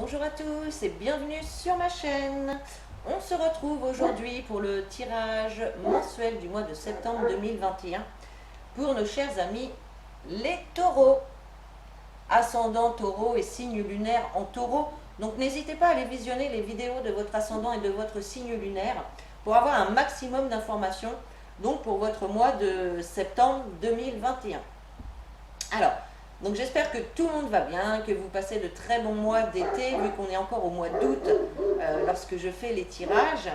Bonjour à tous et bienvenue sur ma chaîne. On se retrouve aujourd'hui pour le tirage mensuel du mois de septembre 2021 pour nos chers amis les taureaux. Ascendant taureau et signe lunaire en taureau. Donc n'hésitez pas à aller visionner les vidéos de votre ascendant et de votre signe lunaire pour avoir un maximum d'informations donc pour votre mois de septembre 2021. Alors, donc j'espère que tout le monde va bien, que vous passez de très bons mois d'été, vu qu'on est encore au mois d'août lorsque je fais les tirages.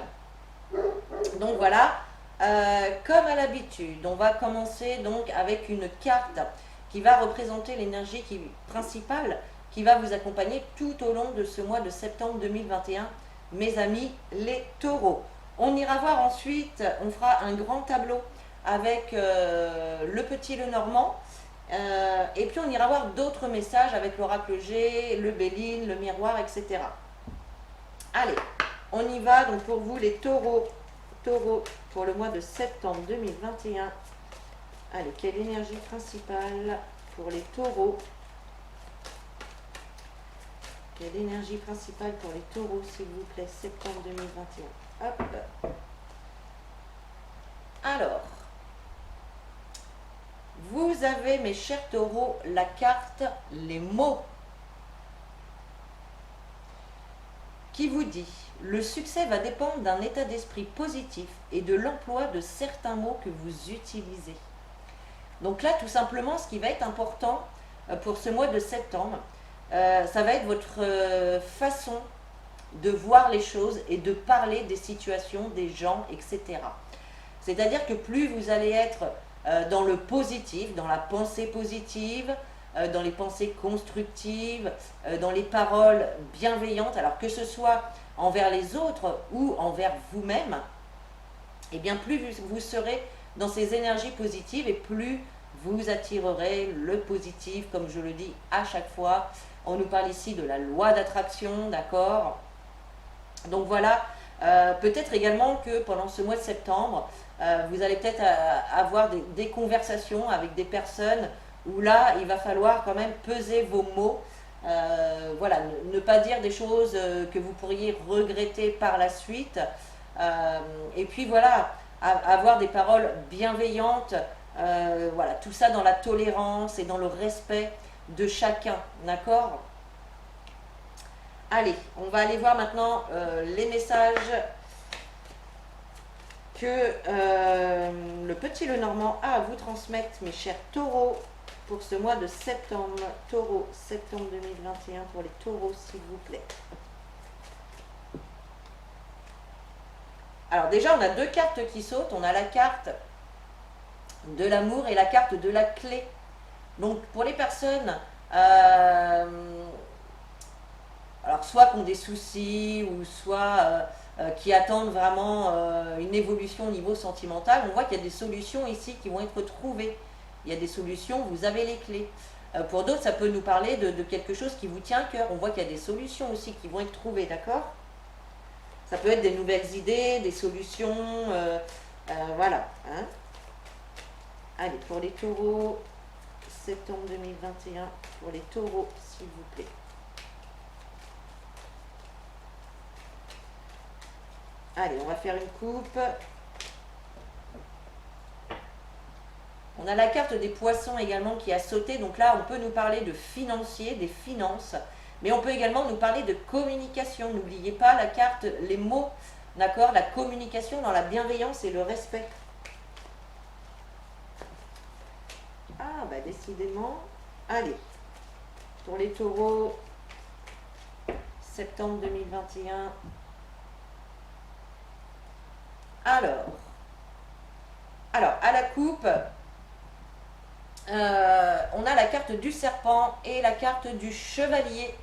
Donc voilà, comme à l'habitude, on va commencer donc avec une carte qui va représenter l'énergie principale qui va vous accompagner tout au long de ce mois de septembre 2021, mes amis les taureaux. On ira voir ensuite, on fera un grand tableau avec le petit Lenormand. Et puis on ira voir d'autres messages avec l'oracle G, le Béline, le miroir, etc. Allez, on y va. Donc pour vous les taureaux pour le mois de septembre 2021. Allez, quelle énergie principale pour les taureaux? Quelle énergie principale pour les taureaux, s'il vous plaît, septembre 2021. Hop. Alors, vous avez, mes chers taureaux, la carte les mots qui vous dit: le succès va dépendre d'un état d'esprit positif et de l'emploi de certains mots que vous utilisez. Donc là, tout simplement, ce qui va être important pour ce mois de septembre, ça va être votre façon de voir les choses et de parler des situations, des gens, etc. C'est-à-dire que plus vous allez être dans le positif, dans la pensée positive, dans les pensées constructives, dans les paroles bienveillantes, alors que ce soit envers les autres ou envers vous-même, et bien plus vous serez dans ces énergies positives et plus vous attirerez le positif, comme je le dis à chaque fois. On nous parle ici de la loi d'attraction, d'accord? Donc voilà, peut-être également que pendant ce mois de septembre, vous allez peut-être avoir des conversations avec des personnes où là, il va falloir quand même peser vos mots. Voilà, ne pas dire des choses que vous pourriez regretter par la suite. Et puis voilà, avoir des paroles bienveillantes. Voilà, tout ça dans la tolérance et dans le respect de chacun, d'accord? Allez, on va aller voir maintenant les messages que le petit Lenormand a à vous transmettre, mes chers taureaux, pour ce mois de septembre. Taureau, septembre 2021 pour les taureaux, s'il vous plaît. Alors déjà, on a deux cartes qui sautent. On a la carte de l'amour et la carte de la clé. Donc pour les personnes... alors soit qui ont des soucis ou soit qui attendent vraiment une évolution au niveau sentimental, on voit qu'il y a des solutions ici qui vont être trouvées. Il y a des solutions, vous avez les clés. Pour d'autres, ça peut nous parler de quelque chose qui vous tient à cœur. On voit qu'il y a des solutions aussi qui vont être trouvées, d'accord? Ça peut être des nouvelles idées, des solutions, voilà. Hein. Allez, pour les taureaux, septembre 2021, pour les taureaux, s'il vous plaît. Allez, on va faire une coupe. On a la carte des poissons également qui a sauté. Donc là, on peut nous parler de financier, des finances. Mais on peut également nous parler de communication. N'oubliez pas la carte, les mots, d'accord? La communication dans la bienveillance et le respect. Ah, bah décidément. Allez, pour les taureaux, septembre 2021. Alors, à la coupe, on a la carte du serpent et la carte du chevalier.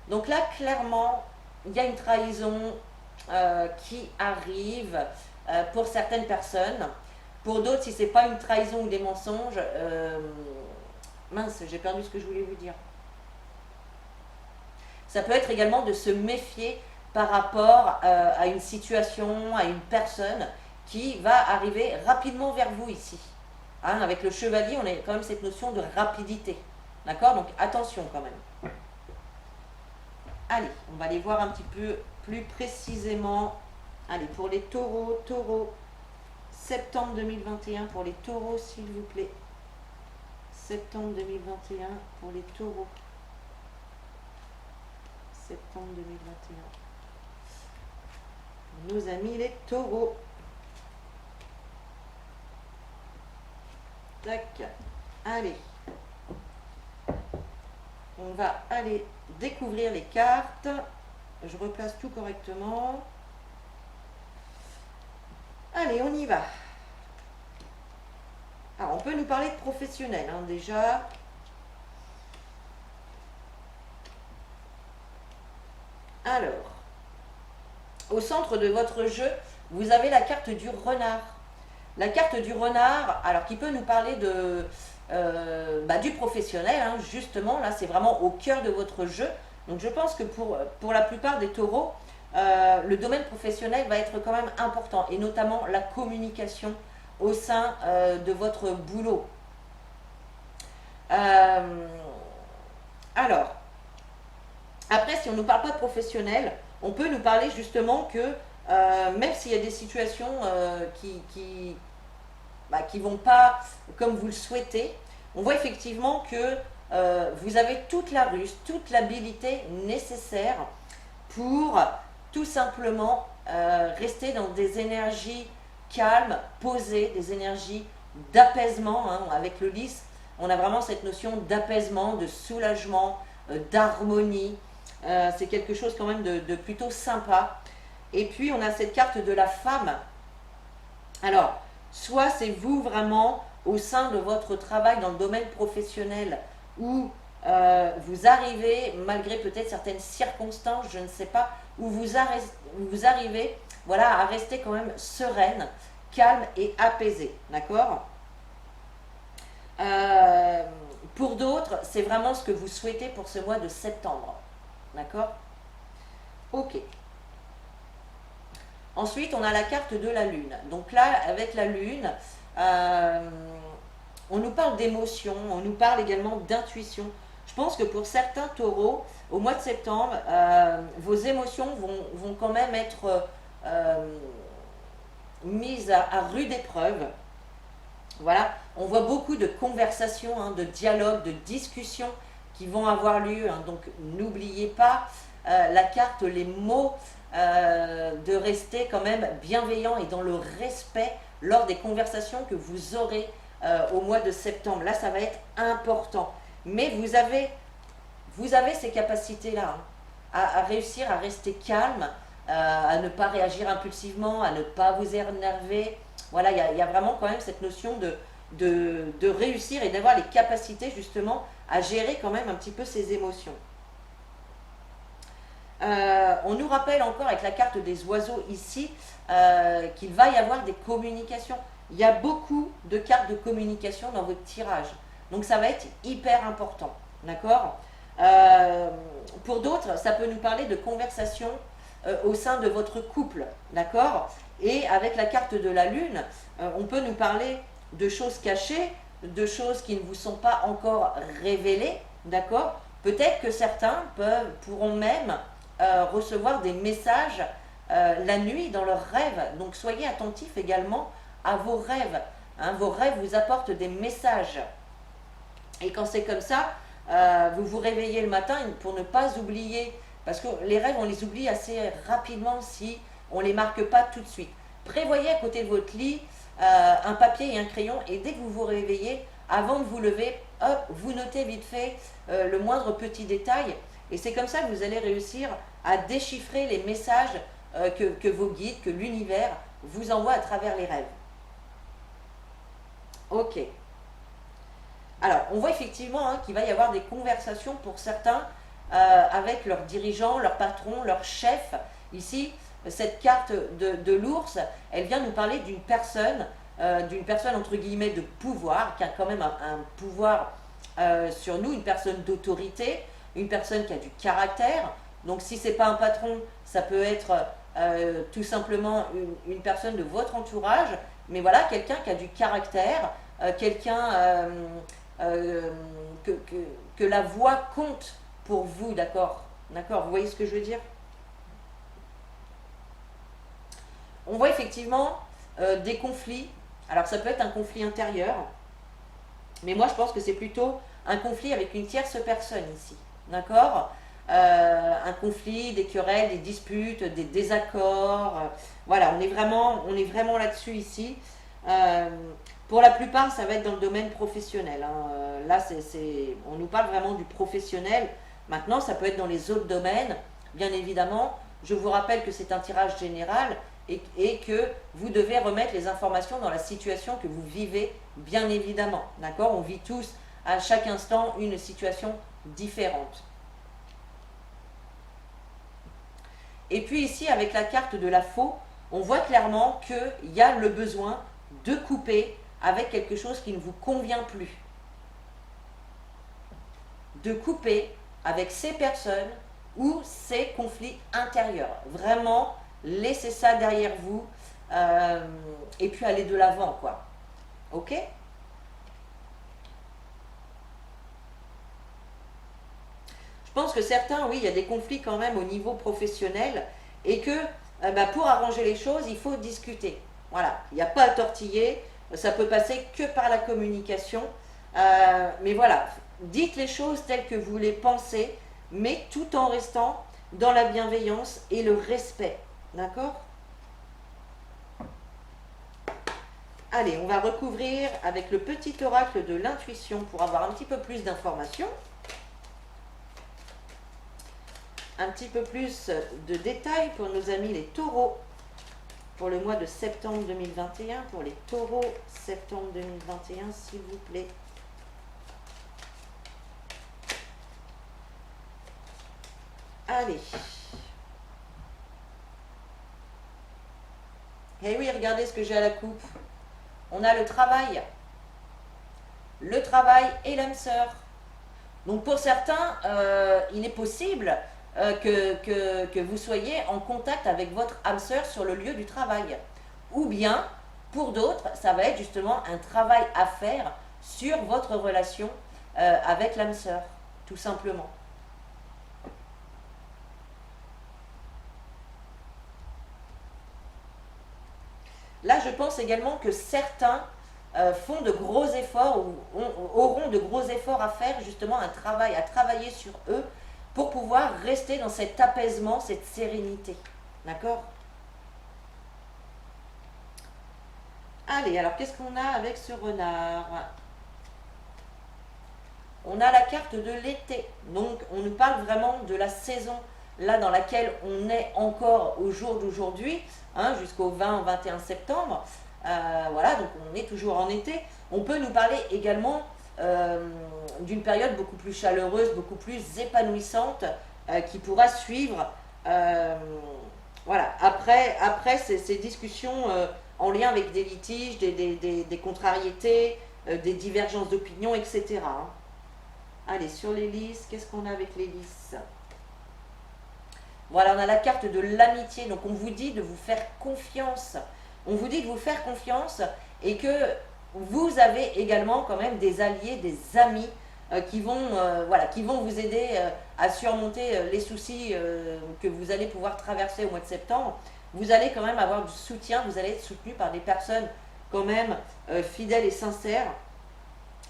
Donc là, clairement, il y a une trahison qui arrive pour certaines personnes. Pour d'autres, si ce n'est pas une trahison ou des mensonges, mince, j'ai perdu ce que je voulais vous dire. Ça peut être également de se méfier par rapport à une situation, à une personne qui va arriver rapidement vers vous ici. Hein, avec le chevalier, on a quand même cette notion de rapidité. D'accord? Donc attention quand même. Allez, on va aller voir un petit peu plus précisément. Allez, pour les taureaux, septembre 2021 pour les taureaux, s'il vous plaît. Septembre 2021 pour les taureaux. Septembre 2021. Nos amis les taureaux. Tac. Allez. On va aller découvrir les cartes. Je replace tout correctement. Allez, on y va. Alors, on peut nous parler de professionnel, hein, déjà. Alors, au centre de votre jeu, vous avez la carte du renard. La carte du renard, alors qui peut nous parler du professionnel, hein, justement, là c'est vraiment au cœur de votre jeu. Donc je pense que pour la plupart des taureaux, le domaine professionnel va être quand même important, et notamment la communication au sein de votre boulot. Alors, après, si on ne nous parle pas de professionnel, on peut nous parler justement que même s'il y a des situations qui vont pas comme vous le souhaitez, on voit effectivement que vous avez toute la ruse, toute l'habilité nécessaire pour tout simplement rester dans des énergies calmes, posées, des énergies d'apaisement, hein. Avec le lys, on a vraiment cette notion d'apaisement, de soulagement, d'harmonie. C'est quelque chose quand même de plutôt sympa. Et puis on a cette carte de la femme. Alors, soit c'est vous vraiment au sein de votre travail dans le domaine professionnel où vous arrivez, malgré peut-être certaines circonstances, je ne sais pas, où vous arrivez voilà, à rester quand même sereine, calme et apaisée. D'accord? Pour d'autres, c'est vraiment ce que vous souhaitez pour ce mois de septembre. D'accord? Ok. Ensuite, on a la carte de la lune. Donc là, avec la lune, on nous parle d'émotion, on nous parle également d'intuition. Je pense que pour certains taureaux, au mois de septembre, vos émotions vont quand même être mises à rude épreuve. Voilà, on voit beaucoup de conversations, hein, de dialogues, de discussions qui vont avoir lieu. Hein. Donc n'oubliez pas la carte, les mots, de rester quand même bienveillant et dans le respect lors des conversations que vous aurez au mois de septembre. Là, ça va être important. Mais vous avez ces capacités-là, hein, à réussir à rester calme, à ne pas réagir impulsivement, à ne pas vous énerver. Voilà, il y a vraiment quand même cette notion de réussir et d'avoir les capacités justement à gérer quand même un petit peu ses émotions. On nous rappelle encore avec la carte des oiseaux ici qu'il va y avoir des communications. Il y a beaucoup de cartes de communication dans votre tirage. Donc ça va être hyper important. D'accord? Pour d'autres, ça peut nous parler de conversations au sein de votre couple. D'accord? Et avec la carte de la lune, on peut nous parler de choses cachées, de choses qui ne vous sont pas encore révélées. D'accord? Peut-être que certains pourront même recevoir des messages la nuit dans leurs rêves. Donc soyez attentifs également à vos rêves. Hein, vos rêves vous apportent des messages. Et quand c'est comme ça, vous vous réveillez le matin pour ne pas oublier, parce que les rêves, on les oublie assez rapidement si on ne les marque pas tout de suite. Prévoyez à côté de votre lit un papier et un crayon, et dès que vous vous réveillez, avant de vous lever, hop, vous notez vite fait le moindre petit détail. Et c'est comme ça que vous allez réussir à déchiffrer les messages que vos guides, que l'univers vous envoie à travers les rêves. Ok. Alors, on voit effectivement hein, qu'il va y avoir des conversations pour certains avec leurs dirigeants, leurs patrons, leurs chefs. Ici, cette carte de l'ours, elle vient nous parler d'une personne entre guillemets de pouvoir, qui a quand même un pouvoir sur nous, une personne d'autorité, une personne qui a du caractère. Donc si ce n'est pas un patron, ça peut être tout simplement une personne de votre entourage, mais voilà, quelqu'un qui a du caractère, quelqu'un euh, que la voix compte pour vous, d'accord? D'accord, vous voyez ce que je veux dire? On voit effectivement des conflits. Alors ça peut être un conflit intérieur, mais moi je pense que c'est plutôt un conflit avec une tierce personne ici. D'accord? Un conflit, des querelles, des disputes, des désaccords. Voilà, on est vraiment là-dessus ici. Euh, pour la plupart, ça va être dans le domaine professionnel, hein. Là, on nous parle vraiment du professionnel. Maintenant, ça peut être dans les autres domaines, bien évidemment. Je vous rappelle que c'est un tirage général et que vous devez remettre les informations dans la situation que vous vivez, bien évidemment. D'accord? On vit tous à chaque instant une situation différente. Et puis ici, avec la carte de la faux, on voit clairement qu'il y a le besoin de couper avec quelque chose qui ne vous convient plus. De couper avec ces personnes ou ces conflits intérieurs. Vraiment, laissez ça derrière vous et puis aller de l'avant, quoi. Ok? Je pense que certains, oui, il y a des conflits quand même au niveau professionnel et que bah, pour arranger les choses, il faut discuter. Voilà, il n'y a pas à tortiller, ça peut passer que par la communication. Mais voilà, dites les choses telles que vous les pensez, mais tout en restant dans la bienveillance et le respect. D'accord? Allez, on va recouvrir avec le petit oracle de l'intuition pour avoir un petit peu plus d'informations. Un petit peu plus de détails pour nos amis les taureaux pour le mois de septembre 2021. Pour les taureaux, septembre 2021, s'il vous plaît. Allez. Eh oui, regardez ce que j'ai à la coupe. On a le travail et l'âme sœur. Donc pour certains, il est possible que vous soyez en contact avec votre âme sœur sur le lieu du travail. Ou bien, pour d'autres, ça va être justement un travail à faire sur votre relation avec l'âme sœur, tout simplement. Là, je pense également que certains font de gros efforts ou auront de gros efforts à faire, justement un travail, à travailler sur eux pour pouvoir rester dans cet apaisement, cette sérénité. D'accord? Allez, alors qu'est-ce qu'on a avec ce renard? On a la carte de l'été. Donc on nous parle vraiment de la saison là dans laquelle on est encore au jour d'aujourd'hui, hein, jusqu'au 20 21 septembre. Voilà, donc on est toujours en été. On peut nous parler également d'une période beaucoup plus chaleureuse, beaucoup plus épanouissante qui pourra suivre voilà, après ces discussions en lien avec des litiges, des contrariétés, des divergences d'opinion, etc. Hein. Allez, sur les lys, qu'est-ce qu'on a avec les lys? Voilà, on a la carte de l'amitié. Donc on vous dit de vous faire confiance. On vous dit de vous faire confiance et que vous avez également quand même des alliés, des amis voilà, qui vont vous aider à surmonter les soucis que vous allez pouvoir traverser au mois de septembre. Vous allez quand même avoir du soutien, vous allez être soutenu par des personnes quand même fidèles et sincères.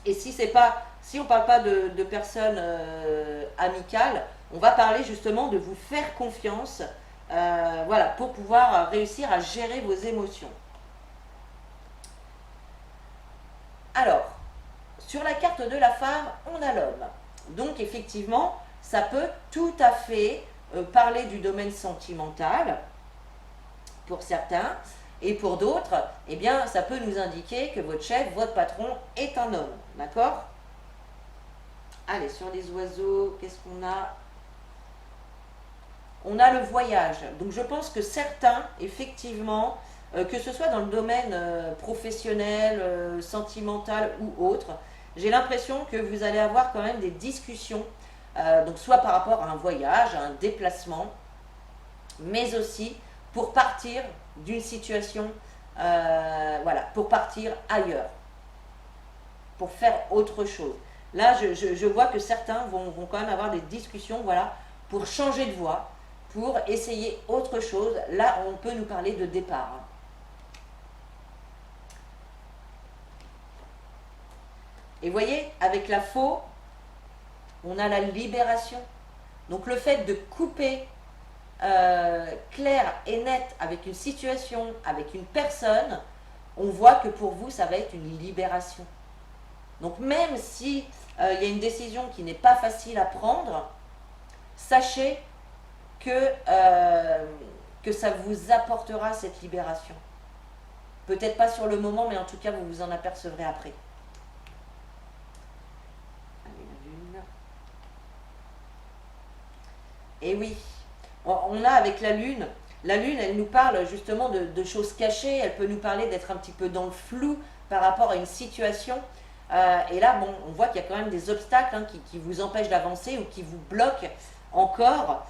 Et si on ne parle pas de personnes amicales, on va parler justement de vous faire confiance, voilà, pour pouvoir réussir à gérer vos émotions. Alors, sur la carte de la femme, on a l'homme. Donc effectivement, ça peut tout à fait parler du domaine sentimental pour certains. Et pour d'autres, eh bien, ça peut nous indiquer que votre chef, votre patron est un homme. D'accord? Allez, sur les oiseaux, qu'est-ce qu'on a? On a le voyage. Donc je pense que certains, effectivement, que ce soit dans le domaine professionnel, sentimental ou autre, j'ai l'impression que vous allez avoir quand même des discussions, donc soit par rapport à un voyage, à un déplacement, mais aussi pour partir d'une situation, voilà, pour partir ailleurs, pour faire autre chose. Là, je vois que certains vont quand même avoir des discussions, voilà, pour changer de voie, pour essayer autre chose. Là, on peut nous parler de départ. Et vous voyez, avec la faux, on a la libération. Donc le fait de couper clair et net avec une situation, avec une personne, on voit que pour vous, ça va être une libération. Donc même si il y a une décision qui n'est pas facile à prendre, sachez que ça vous apportera cette libération. Peut-être pas sur le moment, mais en tout cas, vous vous en apercevrez après. Allez, la lune. Et oui, on a avec la lune, elle nous parle justement de choses cachées, elle peut nous parler d'être un petit peu dans le flou par rapport à une situation. Et là, bon, on voit qu'il y a quand même des obstacles qui vous empêchent d'avancer ou qui vous bloquent encore.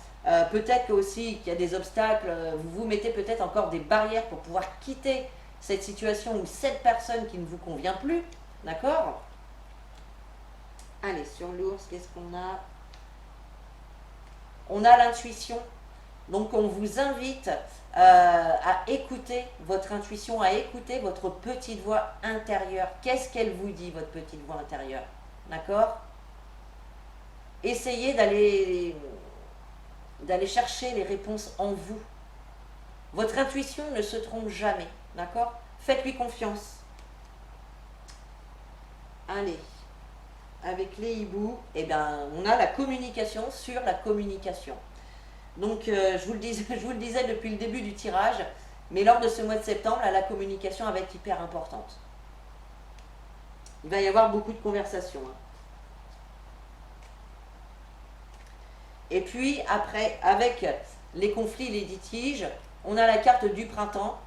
Peut-être aussi qu'il y a des obstacles, vous vous mettez peut-être encore des barrières pour pouvoir quitter cette situation ou cette personne qui ne vous convient plus. D'accord? Allez, sur l'ours, qu'est-ce qu'on a? On a l'intuition. Donc on vous invite à écouter votre intuition, à écouter votre petite voix intérieure. Qu'est-ce qu'elle vous dit, votre petite voix intérieure? D'accord? Essayez d'aller chercher les réponses en vous. Votre intuition ne se trompe jamais. D'accord? Faites-lui confiance. Allez. Avec les hiboux, eh ben, on a la communication sur la communication. Donc, je vous le disais depuis le début du tirage, mais lors de ce mois de septembre, là, la communication va être hyper importante. Il va y avoir beaucoup de conversations. Et puis, après, avec les conflits, les litiges, on a la carte du printemps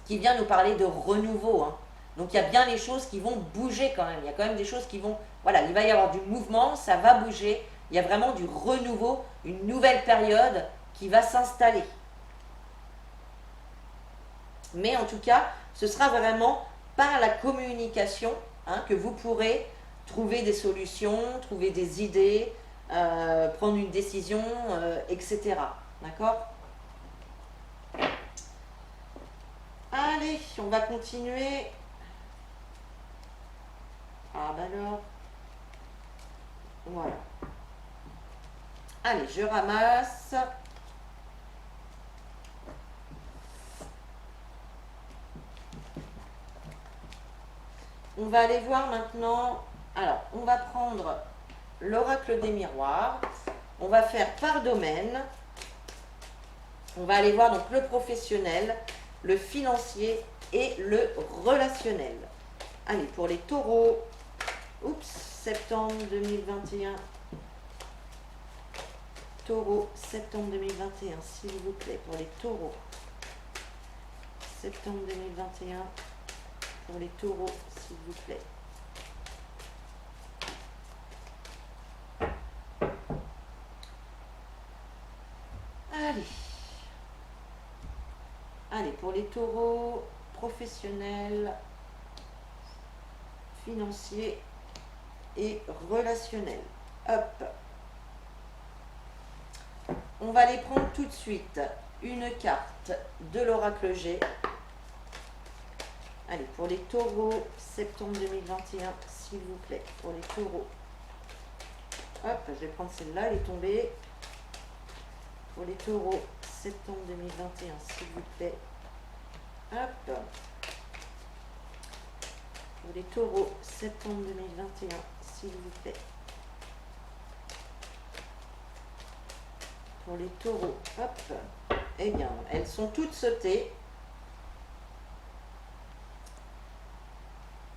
qui vient nous parler de renouveau. Donc, il y a bien les choses qui vont bouger quand même. Il y a quand même des choses qui vont... Voilà, il va y avoir du mouvement, ça va bouger. Il y a vraiment du renouveau, une nouvelle période qui va s'installer. Mais en tout cas, ce sera vraiment par la communication que vous pourrez trouver des solutions, trouver des idées, prendre une décision, etc. D'accord? Allez, on va continuer. Ah ben alors. Voilà. Allez, je ramasse. On va aller voir maintenant. Alors, on va prendre l'oracle des miroirs. On va faire par domaine. On va aller voir donc le professionnel, le financier et le relationnel. Allez, pour les taureaux. Oups, septembre 2021. Taureau, septembre 2021, s'il vous plaît, pour les taureaux. Septembre 2021, pour les taureaux, s'il vous plaît. Allez. Allez, pour les taureaux, professionnels, financiers et relationnels. Hop. On va les prendre tout de suite. Une carte de l'oracle G. Allez, pour les taureaux, septembre 2021, s'il vous plaît, pour les taureaux. Hop, je vais prendre celle-là, elle est tombée. Pour les taureaux, septembre 2021, s'il vous plaît. Hop. Pour les taureaux, septembre 2021, s'il vous plaît. Pour les taureaux, hop. Eh bien, elles sont toutes sautées.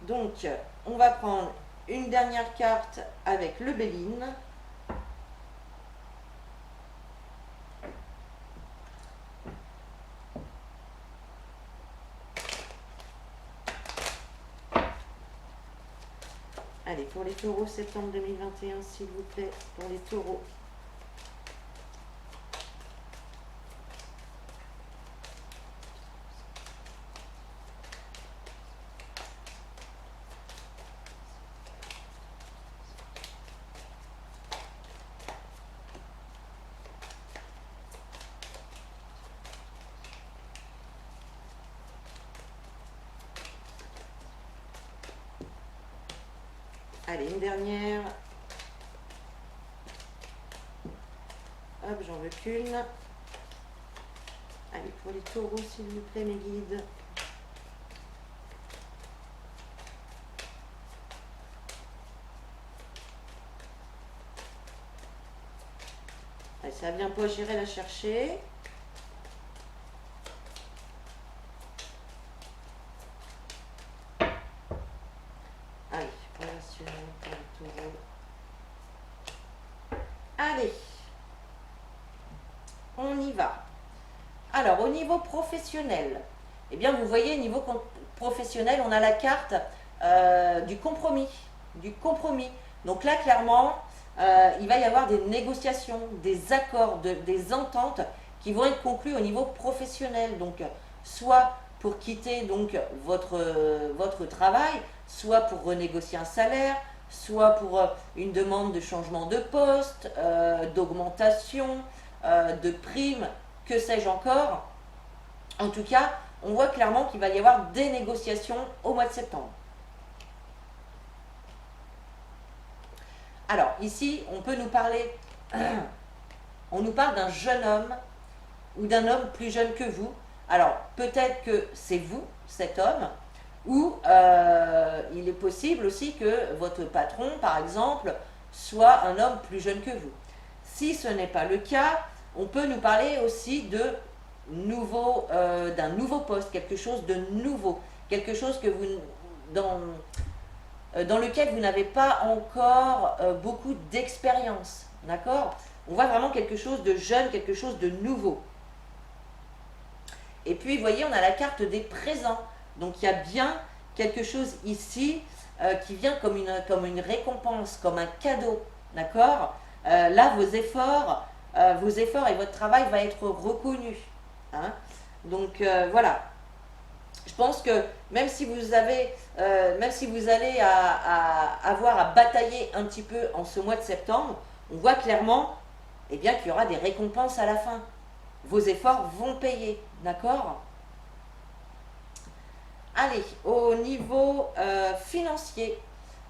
Donc, on va prendre une dernière carte avec le Béline. Allez, pour les taureaux, septembre 2021, s'il vous plaît, pour les taureaux. Allez, une dernière. Hop, j'en veux qu'une. Allez, pour les taureaux, s'il vous plaît, mes guides. Allez, ça vient pas, j'irai la chercher. Allez, relationnel pour les taureaux. Allez, on y va. Alors, au niveau professionnel, eh bien, vous voyez, au niveau professionnel, on a la carte du compromis. Du compromis. Donc là, clairement, il va y avoir des négociations, des accords, des ententes qui vont être conclues au niveau professionnel. Donc, soit pour quitter donc votre travail, soit pour renégocier un salaire, soit pour une demande de changement de poste, d'augmentation, de prime, que sais-je encore. En tout cas, on voit clairement qu'il va y avoir des négociations au mois de septembre. Alors, ici, on peut nous parler, on nous parle d'un jeune homme ou d'un homme plus jeune que vous. Alors, peut-être que c'est vous, cet homme, ou il est possible aussi que votre patron, par exemple, soit un homme plus jeune que vous. Si ce n'est pas le cas, on peut nous parler aussi de d'un nouveau poste, quelque chose de nouveau, quelque chose que vous, dans lequel vous n'avez pas encore beaucoup d'expérience, d'accord? On voit vraiment quelque chose de jeune, quelque chose de nouveau. Et puis, vous voyez, on a la carte des présents. Donc, il y a bien quelque chose ici qui vient comme une récompense, comme un cadeau, d'accord? Là, vos efforts et votre travail va être reconnu. Hein? Donc, voilà. Je pense que même si vous allez avoir à batailler un petit peu en ce mois de septembre, on voit clairement eh bien, qu'il y aura des récompenses à la fin. Vos efforts vont payer, d'accord? Allez, au niveau financier.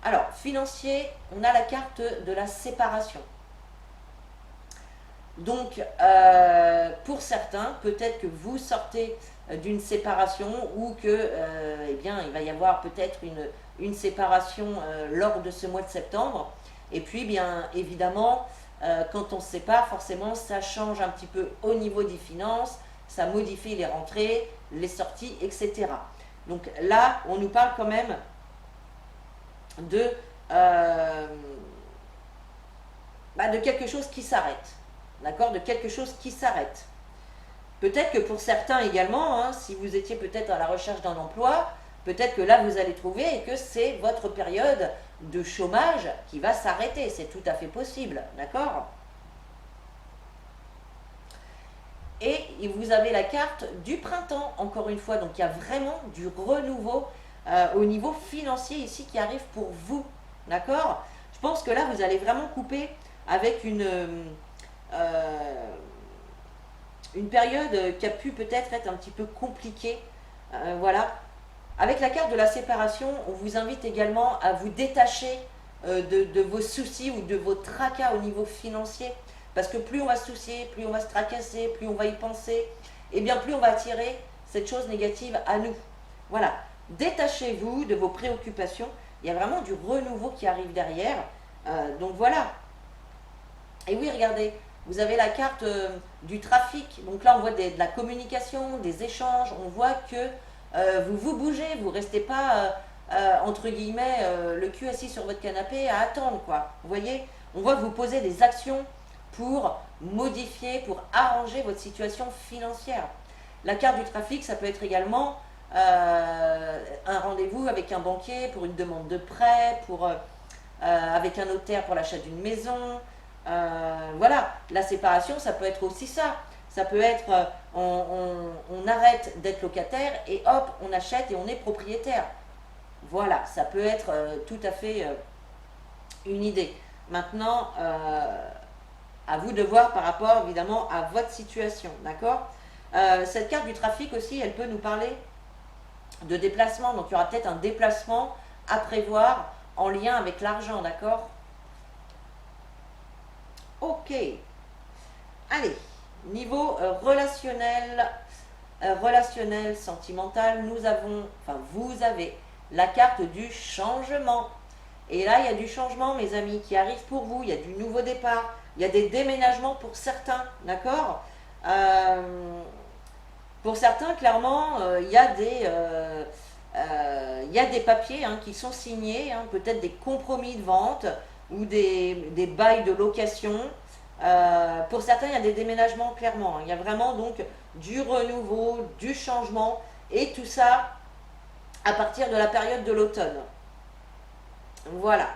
Alors, financier, on a la carte de la séparation. Donc, pour certains, peut-être que vous sortez d'une séparation ou que, eh bien, il va y avoir peut-être une séparation lors de ce mois de septembre. Et puis, bien évidemment, quand on se sépare, forcément, ça change un petit peu au niveau des finances, ça modifie les rentrées, les sorties, etc. Donc là, on nous parle quand même de quelque chose qui s'arrête. D'accord? De quelque chose qui s'arrête. Peut-être que pour certains également, hein, si vous étiez peut-être à la recherche d'un emploi, peut-être que là vous allez trouver et que c'est votre période de chômage qui va s'arrêter. C'est tout à fait possible. D'accord? Et vous avez la carte du printemps, encore une fois. Donc il y a vraiment du renouveau au niveau financier ici qui arrive pour vous. D'accord? Je pense que là vous allez vraiment couper avec une période qui a pu peut-être être un petit peu compliquée. Voilà. Avec la carte de la séparation, on vous invite également à vous détacher de vos soucis ou de vos tracas au niveau financier. Parce que plus on va se soucier, plus on va se tracasser, plus on va y penser, et bien plus on va attirer cette chose négative à nous. Voilà. Détachez-vous de vos préoccupations. Il y a vraiment du renouveau qui arrive derrière. Donc voilà. Et oui, regardez, vous avez la carte du trafic. Donc là, on voit de la communication, des échanges. On voit que vous bougez, vous ne restez pas, entre guillemets, le cul assis sur votre canapé à attendre, quoi. Vous voyez, on voit que vous posez des actions pour modifier, pour arranger votre situation financière. La carte du trafic, ça peut être également un rendez-vous avec un banquier pour une demande de prêt, avec un notaire pour l'achat d'une maison. Voilà, la séparation, ça peut être aussi ça. Ça peut être, on arrête d'être locataire et hop, on achète et on est propriétaire. Voilà, ça peut être tout à fait une idée. Maintenant, à vous de voir par rapport évidemment à votre situation, d'accord? Cette carte du trafic aussi, elle peut nous parler de déplacement. Donc il y aura peut-être un déplacement à prévoir en lien avec l'argent, d'accord? Ok. Allez, niveau relationnel, sentimental, vous avez la carte du changement. Et là, il y a du changement, mes amis, qui arrive pour vous. Il y a du nouveau départ. Il y a des déménagements pour certains, d'accord? Pour certains, clairement, il y a des papiers hein, qui sont signés, hein, peut-être des compromis de vente ou des bails de location. Pour certains, il y a des déménagements, clairement. Il y a vraiment donc du renouveau, du changement, et tout ça à partir de la période de l'automne. Voilà.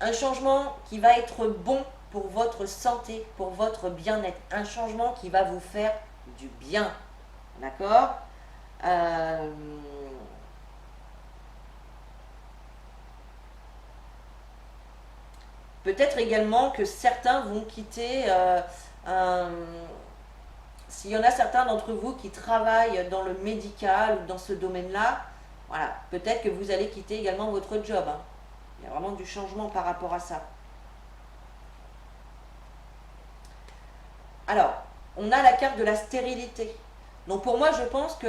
Un changement qui va être bon pour votre santé, pour votre bien-être. Un changement qui va vous faire du bien. D'accord? Peut-être également que certains vont quitter s'il y en a certains d'entre vous qui travaillent dans le médical ou dans ce domaine-là, voilà, peut-être que vous allez quitter également votre job. Hein. Il y a vraiment du changement par rapport à ça. Alors, on a la carte de la stérilité. Donc pour moi, je pense que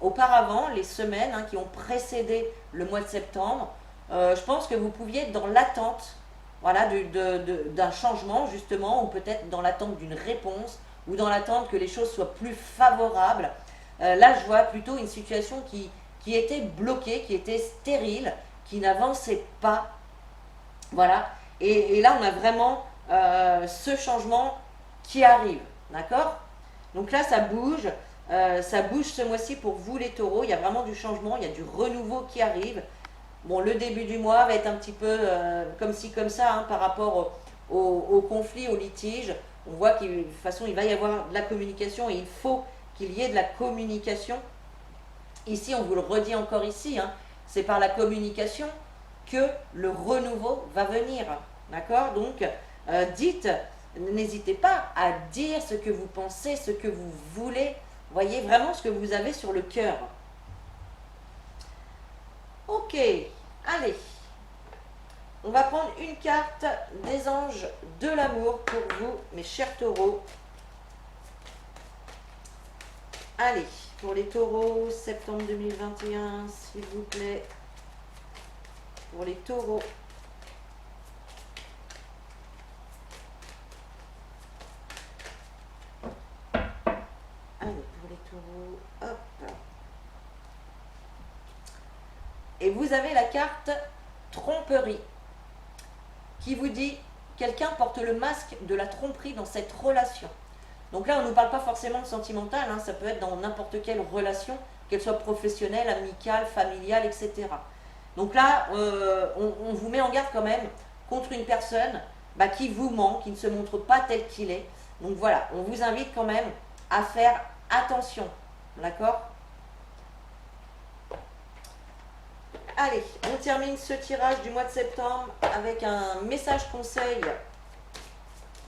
auparavant, les semaines hein, qui ont précédé le mois de septembre, je pense que vous pouviez être dans l'attente voilà, d'un changement justement, ou peut-être dans l'attente d'une réponse, ou dans l'attente que les choses soient plus favorables. Là, je vois plutôt une situation qui était bloquée, qui était stérile, qui n'avançait pas. Voilà. Et là, on a vraiment ce changement qui arrive. D'accord? Donc là, ça bouge. Ça bouge ce mois-ci pour vous les taureaux. Il y a vraiment du changement, il y a du renouveau qui arrive. Bon, le début du mois va être un petit peu comme ci, comme ça, hein, par rapport au conflit, au litige. On voit qu'il de toute façon, il va y avoir de la communication et il faut qu'il y ait de la communication. Ici, on vous le redit encore ici, hein, c'est par la communication que le renouveau va venir. D'accord? Donc, n'hésitez pas à dire ce que vous pensez, ce que vous voulez. Voyez vraiment ce que vous avez sur le cœur. Ok, allez. On va prendre une carte des anges de l'amour pour vous, mes chers taureaux. Allez, pour les taureaux, septembre 2021, s'il vous plaît. Pour les taureaux. Allez, pour les taureaux, hop. Et vous avez la carte tromperie qui vous dit quelqu'un porte le masque de la tromperie dans cette relation. Donc là, on ne nous parle pas forcément de sentimental, hein, ça peut être dans n'importe quelle relation, qu'elle soit professionnelle, amicale, familiale, etc. Donc là, on vous met en garde quand même contre une personne qui vous ment, qui ne se montre pas tel qu'il est. Donc voilà, on vous invite quand même à faire attention, d'accord ? Allez, on termine ce tirage du mois de septembre avec un message conseil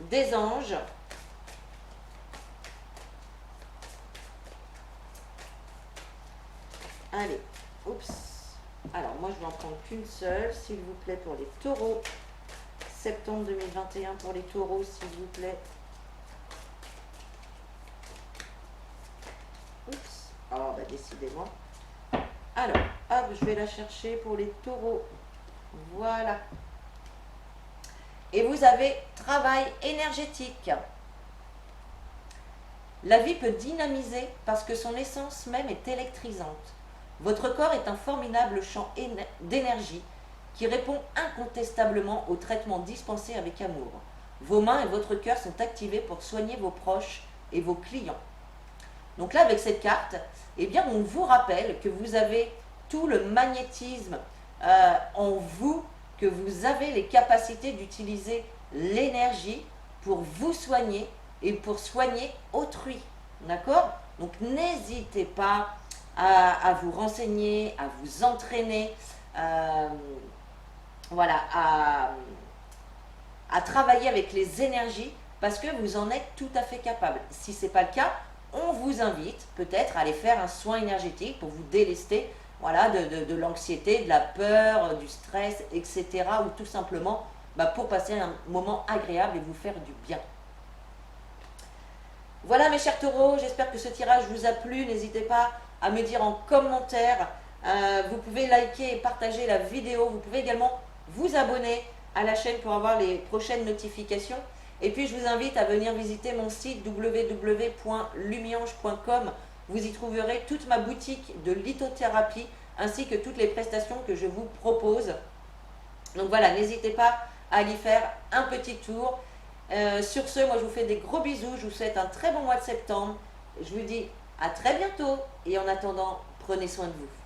des anges. Allez, oups. Alors, moi, je vais en prendre qu'une seule, s'il vous plaît, pour les taureaux. Septembre 2021 pour les taureaux, s'il vous plaît. Oups. Oh, décidément. Alors, hop, je vais la chercher pour les taureaux. Voilà. Et vous avez travail énergétique. La vie peut dynamiser parce que son essence même est électrisante. Votre corps est un formidable champ d'énergie qui répond incontestablement aux traitements dispensés avec amour. Vos mains et votre cœur sont activés pour soigner vos proches et vos clients. Donc là, avec cette carte, eh bien, on vous rappelle que vous avez tout le magnétisme en vous, que vous avez les capacités d'utiliser l'énergie pour vous soigner et pour soigner autrui. D'accord? Donc n'hésitez pas à vous renseigner, à vous entraîner, voilà, à travailler avec les énergies parce que vous en êtes tout à fait capable. Si ce n'est pas le cas, on vous invite peut-être à aller faire un soin énergétique pour vous délester voilà, de l'anxiété, de la peur, du stress, etc. Ou tout simplement pour passer un moment agréable et vous faire du bien. Voilà mes chers taureaux, j'espère que ce tirage vous a plu. N'hésitez pas à me dire en commentaire. Vous pouvez liker et partager la vidéo. Vous pouvez également vous abonner à la chaîne pour avoir les prochaines notifications. Et puis je vous invite à venir visiter mon site www.lumiange.com. Vous y trouverez toute ma boutique de lithothérapie ainsi que toutes les prestations que je vous propose. Donc voilà, n'hésitez pas à y faire un petit tour. Sur ce, moi je vous fais des gros bisous, je vous souhaite un très bon mois de septembre. Je vous dis à très bientôt et en attendant, prenez soin de vous.